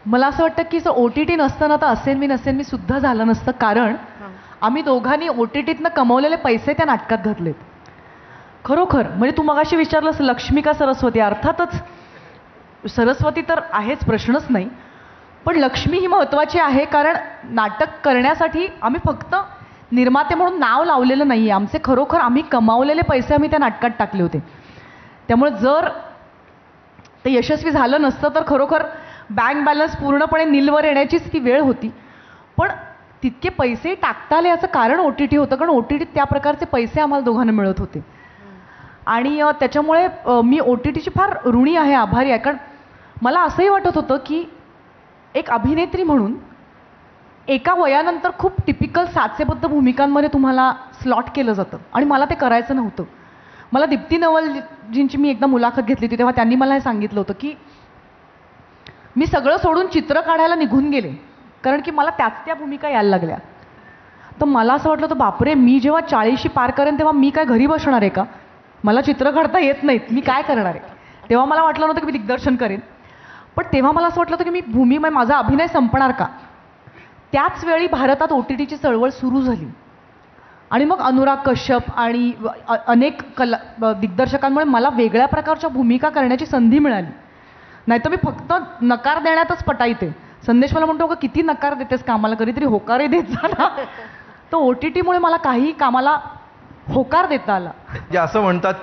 मला असं वाटतं की जर OTT नसतं ना तर असेन मी सुद्धा झालं नसतं, कारण आम्ही दोघांनी OTTतनं कमवलेले पैसे त्या नाटकात घातलेत. खरोखर म्हणजे तू मगाशी विचारलंस लक्ष्मी का सरस्वती, अर्थातच सरस्वती तर आहेच, प्रश्नच नाही, पण लक्ष्मी ही महत्त्वाची आहे, कारण नाटक करण्यासाठी आम्ही फक्त निर्माते म्हणून नाव लावलेलं नाही आहे, आमचे खरोखर आम्ही कमावलेले पैसे आम्ही त्या नाटकात टाकले होते. त्यामुळे जर ते यशस्वी झालं नसतं तर खरोखर बँक बॅलन्स पूर्णपणे नीलवर येण्याचीच ती वेळ होती. पण तितके पैसे टाकता आले याचं कारण OTT होतं, कारण OTT त्या प्रकारचे पैसे आम्हाला दोघांना मिळत होते. आणि त्याच्यामुळे मी OTTची फार ऋणी आहे, आभारी आहे. कारण मला असंही वाटत होतं की एक अभिनेत्री म्हणून एका वयानंतर खूप टिपिकल साचेबद्ध भूमिकांमध्ये तुम्हाला स्लॉट केलं जातं आणि मला ते करायचं नव्हतं. मला दीप्ती नवलजींची मी एकदा मुलाखत घेतली होती, तेव्हा त्यांनी मला हे सांगितलं होतं की मी सगळं सोडून चित्र काढायला निघून गेले, कारण की मला त्या भूमिका यायला लागल्या. तर मला असं वाटलं होतं बापरे, मी जेव्हा 40शी पार करेन तेव्हा मी काय घरी बसणार आहे का, मला चित्र काढता येत नाहीत, मी काय करणार आहे. तेव्हा मला वाटलं नव्हतं की मी दिग्दर्शन करेन, पण तेव्हा मला असं वाटलं होतं की मी माझा अभिनय संपणार का. त्याच वेळी भारतात OTTची चळवळ सुरू झाली आणि मग अनुराग कश्यप आणि अनेक दिग्दर्शकांमुळे मला वेगळ्या प्रकारच्या भूमिका करण्याची संधी मिळाली. नाहीतर मी फक्त नकार देण्यातच पटाईते. संदेश मला म्हणतो, किती नकार देतेस कामाला, कधीतरी होकारही देत जा ना. तर OTTमुळे मला काही कामाला होकार देता आला. जे असं म्हणतात